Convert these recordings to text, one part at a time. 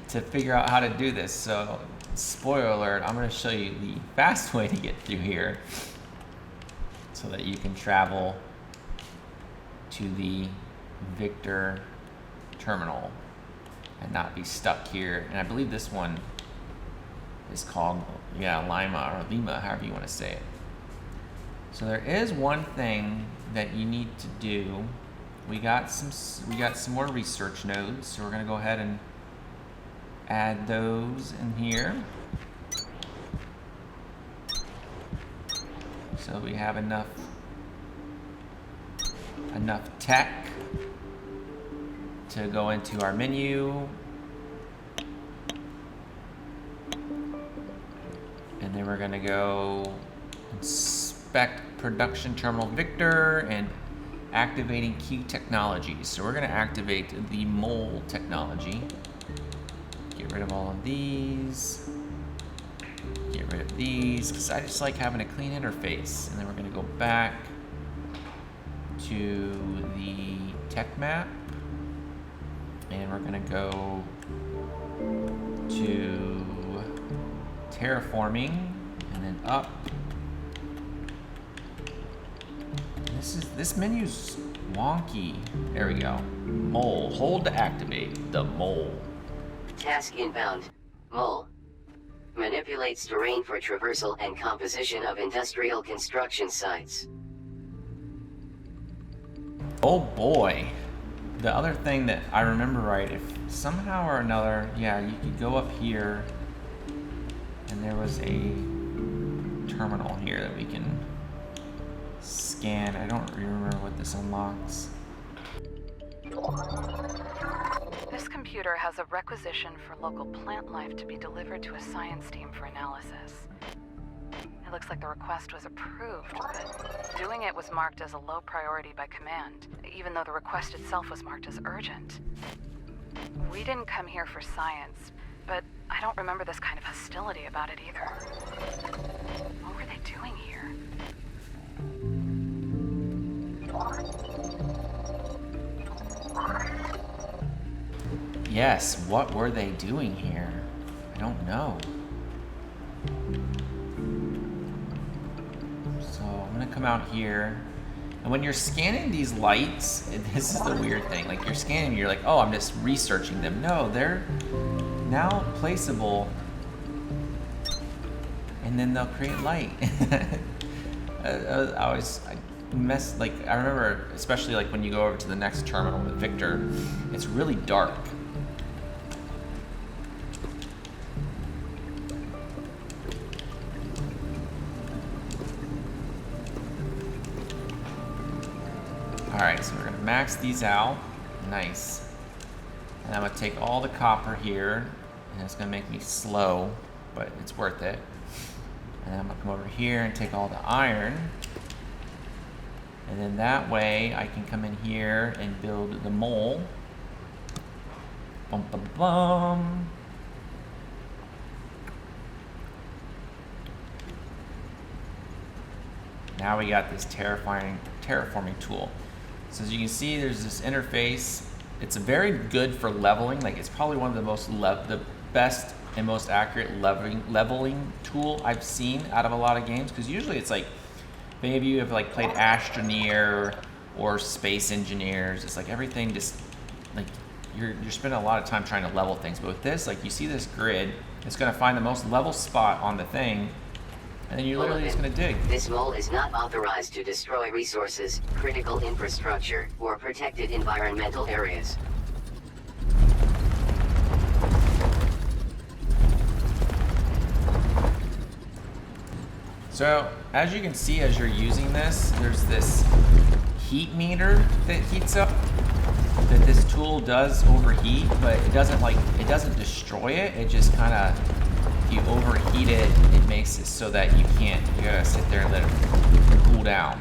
to figure out how to do this. So, spoiler alert, I'm going to show you the fast way to get through here so that you can travel to the Victor terminal and not be stuck here. And I believe this one is called, Lima or Lima, however you want to say it. So there is one thing that you need to do. We got some more research nodes, so we're going to go ahead and add those in here. So we have enough tech to go into our menu. And then we're going to go inspect production terminal Victor and activating key technologies. So we're going to activate the M.O.L.E technology. Get rid of all of these. Get rid of these, because I just like having a clean interface. And then we're going to go back to the tech map. And we're going to go to terraforming and then up. This menu's wonky. There we go. M.O.L.E. Hold to activate the M.O.L.E. Task inbound. M.O.L.E. manipulates terrain for traversal and composition of industrial construction sites. Oh boy. The other thing that I remember right, if somehow or another, you could go up here and there was a terminal here that we can scan. I don't remember what this unlocks. This computer has a requisition for local plant life to be delivered to a science team for analysis. It looks like the request was approved, but doing it was marked as a low priority by command, even though the request itself was marked as urgent. We didn't come here for science, but I don't remember this kind of hostility about it either. What were they doing here? Yes, what were they doing here? I don't know. So I'm gonna come out here. And when you're scanning these lights, this is the weird thing. Like you're scanning, you're like, oh, I'm just researching them. No, they're now placeable. And then they'll create light. I remember, especially like when you go over to the next terminal with Victor, it's really dark. Alright, so we're going to max these out. Nice. And I'm going to take all the copper here, and it's going to make me slow, but it's worth it. And then I'm going to come over here and take all the iron. And then that way I can come in here and build the M.O.L.E. Bum, bum, bum. Now we got this terraforming tool. So as you can see, there's this interface. It's very good for leveling. Like it's probably one of the best and most accurate leveling tool I've seen out of a lot of games. Because usually it's like, if any of you have like played Astroneer or Space Engineers, it's like everything just like you're spending a lot of time trying to level things. But with this, like you see this grid, it's going to find the most level spot on the thing. And then you're literally just going to dig. This M.O.L.E. is not authorized to destroy resources, critical infrastructure, or protected environmental areas. So, as you can see, as you're using this, there's this heat meter that heats up. That this tool does overheat, but it doesn't destroy it. It just kind of, if you overheat it, it makes it so that you gotta sit there and let it cool down.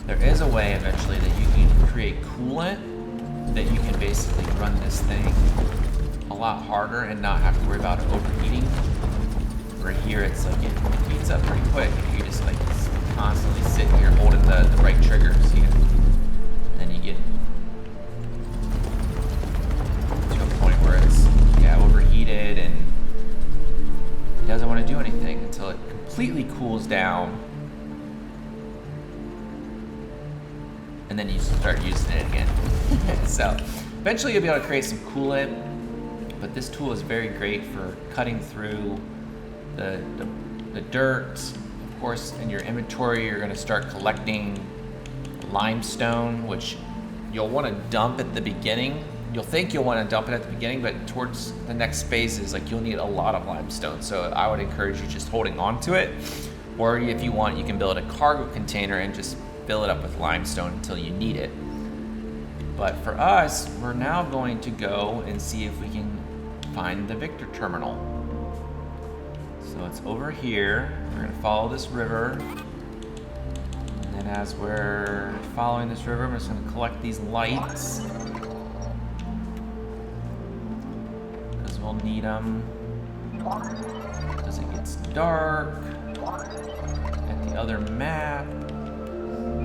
There is a way eventually that you can create coolant that you can basically run this thing a lot harder and not have to worry about it overheating. Where here it's like it heats up pretty quick if you just like constantly sitting here holding the right triggers. And then you get to a point where it's overheated. cools down. And then you start using it again. So eventually you'll be able to create some coolant, but this tool is very great for cutting through the dirt. Of course, in your inventory, you're going to start collecting limestone, which you'll want to dump at the beginning. You'll think you'll want to dump it at the beginning, but towards the next phases, like, you'll need a lot of limestone. So I would encourage you just holding on to it, or if you want, you can build a cargo container and just fill it up with limestone until you need it. But for us, we're now going to go and see if we can find the Victor terminal. So it's over here. We're going to follow this river. And then as we're following this river, I'm just going to collect these lights, because we'll need them as it gets dark at the other map.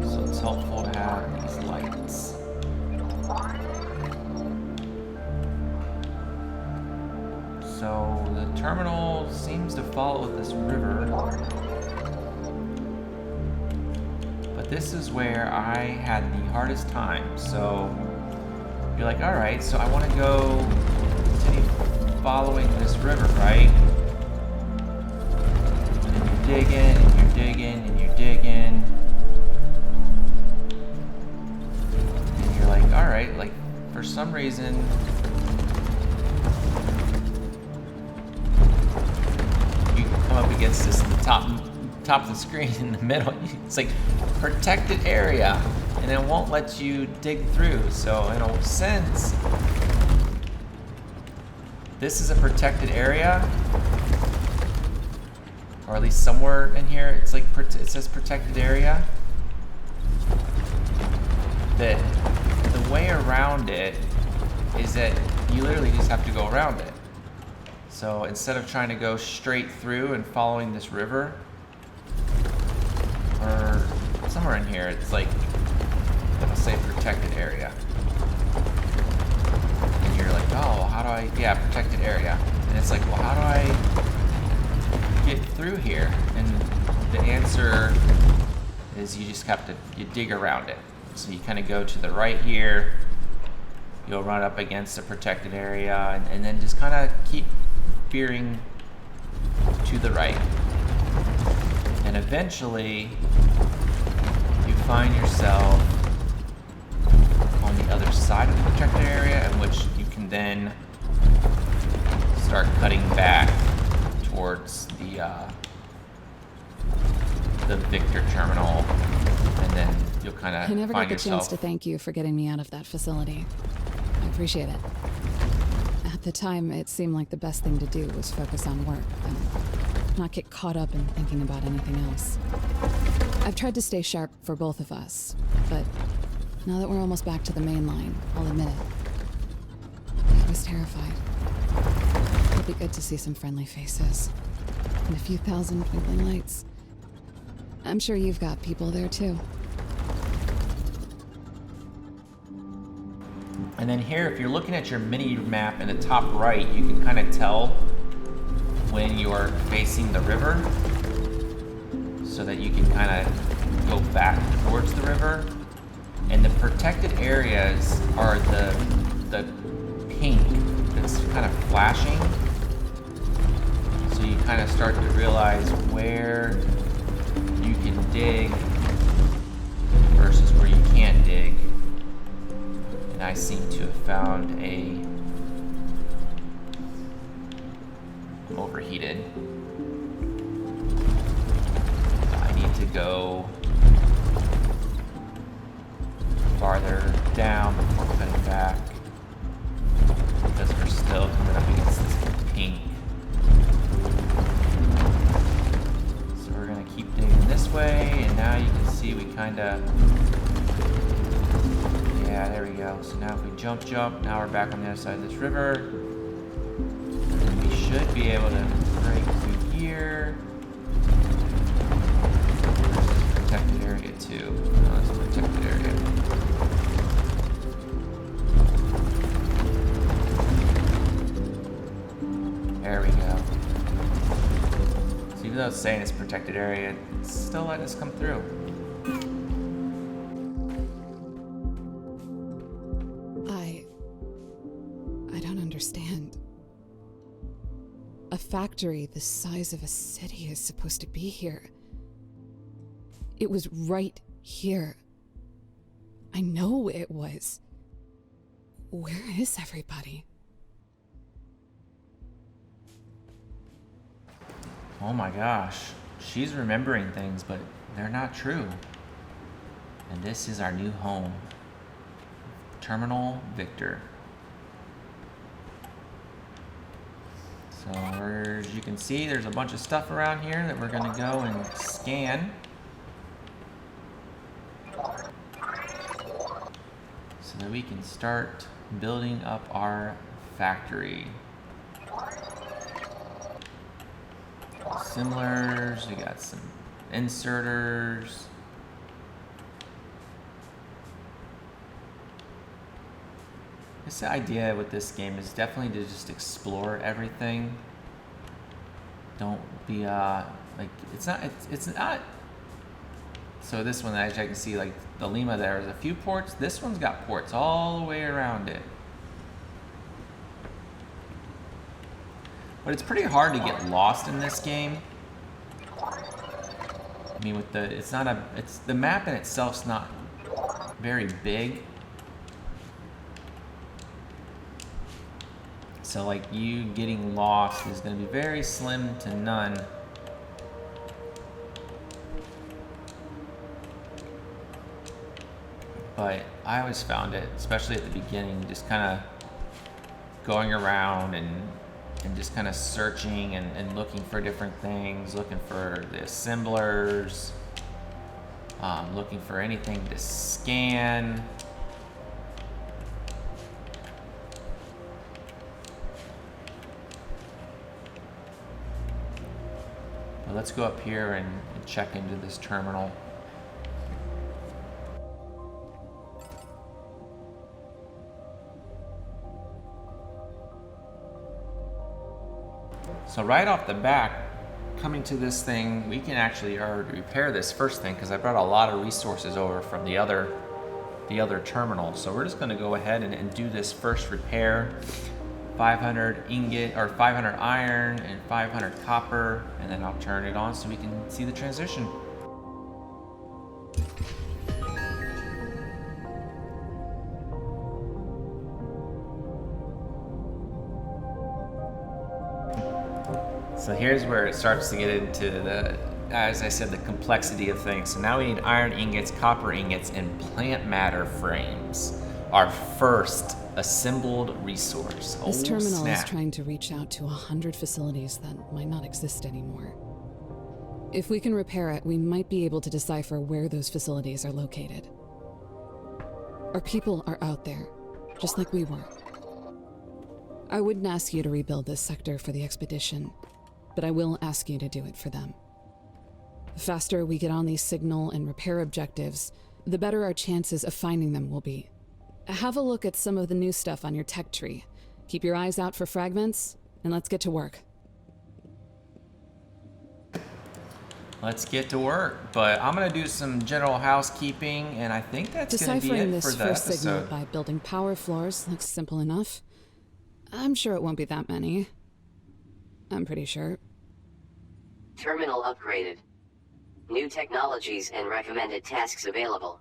So it's helpful to have these lights. So the terminal seems to follow this river. But this is where I had the hardest time. So you're like, all right, so I want to go continue following this river, right? And you're digging, and you're digging, and you're digging. And you're like, all right, like, for some reason, you come up against this top of the screen in the middle. It's like protected area, and it won't let you dig through. So in a sense, this is a protected area, or at least somewhere in here. It's like it says protected area. That the way around it is that you literally just have to go around it. So instead of trying to go straight through and following this river, or somewhere in here, it's like, it'll say protected area. And you're like, oh, how do I, yeah, protected area. And it's like, well, how do I get through here? And the answer is you just have to, you dig around it. So you kind of go to the right here, you'll run up against a protected area, and then just kind of keep veering to the right. And eventually, you find yourself on the other side of the protected area, in which you can then start cutting back towards the Victor terminal, and then you'll kind of find yourself. I never got the chance to thank you for getting me out of that facility. I appreciate it. At the time, it seemed like the best thing to do was focus on work and not get caught up in thinking about anything else. I've tried to stay sharp for both of us, but now that we're almost back to the main line, I'll admit it. I was terrified. It'd be good to see some friendly faces and a few thousand twinkling lights. I'm sure you've got people there too. And then here, if you're looking at your mini map in the top right, you can kind of tell when you're facing the river, so that you can kind of go back towards the river. And the protected areas are the pink that's kind of flashing. So you kind of start to realize where you can dig versus where you can't dig. And I seem to have found I'm overheated. I need to go farther down before cutting back, because we're still coming up against this pink. So we're gonna keep digging this way, and now you can see we kind of, yeah, there we go. So now if we jump, now we're back on the other side of this river. And we should be able to break through here. There's protected area too. No, it's a protected area. There we go. So you Even though it's saying it's protected area, it's still letting us come through. I don't understand. A factory the size of a city is supposed to be here. It was right here. I know it was. Where is everybody? Oh my gosh. She's remembering things, but they're not true. And this is our new home. Terminal Victor. So as you can see, there's a bunch of stuff around here that we're going to go and scan. So that we can start building up our factory. Assemblers, we got some inserters. This idea with this game is definitely to just explore everything. Don't be like it's not. So this one, as I can see, like the Lima, there's a few ports. This one's got ports all the way around it. But it's pretty hard to get lost in this game. I mean, with the the map in itself's not very big. So like you getting lost is going to be very slim to none. But I always found it, especially at the beginning, just kind of going around and just kind of searching and looking for different things, looking for the assemblers, looking for anything to scan. But let's go up here and check into this terminal. So right off the bat, coming to this thing, we can actually already repair this first thing because I brought a lot of resources over from the other terminal. So we're just going to go ahead and do this first repair. 500 ingot or 500 iron and 500 copper, and then I'll turn it on so we can see the transition. So here's where it starts to get into the, as I said, the complexity of things. So now we need iron ingots, copper ingots, and plant matter frames. Our first assembled resource. This terminal snap. is trying to reach out to 100 facilities that might not exist anymore. If we can repair it, we might be able to decipher where those facilities are located. Our people are out there, just like we were. I wouldn't ask you to rebuild this sector for the expedition, but I will ask you to do it for them. The faster we get on these signal and repair objectives, the better our chances of finding them will be. Have a look at some of the new stuff on your tech tree. Keep your eyes out for fragments, and let's get to work. Let's get to work, but I'm gonna do some general housekeeping, and I think that's gonna be Deciphering it for this the first signal episode. by building power floors looks simple enough. I'm sure it won't be that many. I'm pretty sure. Terminal upgraded. New technologies and recommended tasks available.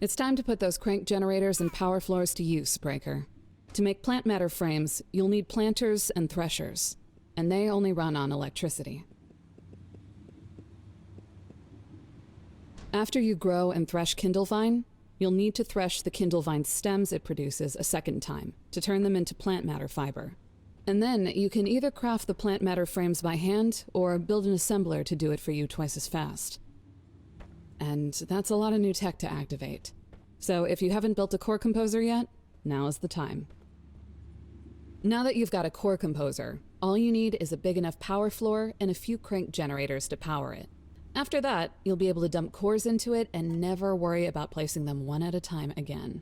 It's time to put those crank generators and power floors to use, Breaker. To make plant matter frames, you'll need planters and threshers, and they only run on electricity. After you grow and thresh Kindlevine, you'll need to thresh the Kindlevine stems it produces a second time to turn them into plant matter fiber. And then you can either craft the plant matter frames by hand or build an assembler to do it for you twice as fast. And that's a lot of new tech to activate. So if you haven't built a core composer yet, now is the time. Now that you've got a core composer, all you need is a big enough power floor and a few crank generators to power it. After that, you'll be able to dump cores into it and never worry about placing them one at a time again.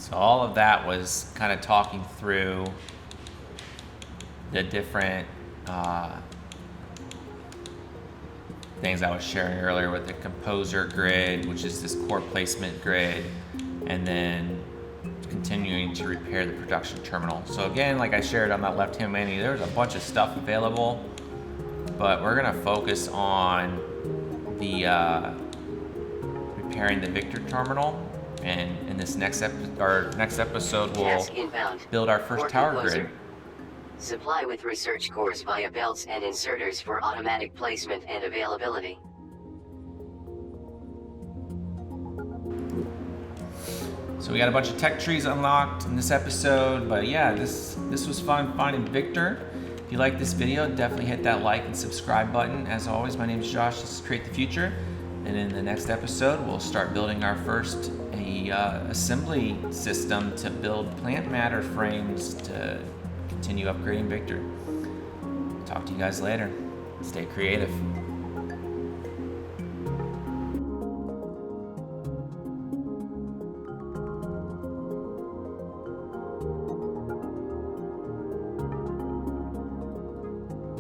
So all of that was kind of talking through the different things I was sharing earlier with the composer grid, which is this core placement grid, and then continuing to repair the production terminal. So again, like I shared on that left-hand menu, there's a bunch of stuff available, but we're gonna focus on the repairing the Victor terminal, and in this next episode, we'll Task inbound. build our first Core tower composer. grid. Supply with research cores via belts and inserters for automatic placement and availability. So we got a bunch of tech trees unlocked in this episode, but yeah, this was fun finding Victor. If you like this video, definitely hit that like and subscribe button. As always, my name is Josh, this is Create the Future, and in the next episode, we'll start building our first assembly system to build plant matter frames to continue upgrading Victor. Talk to you guys later. Stay creative.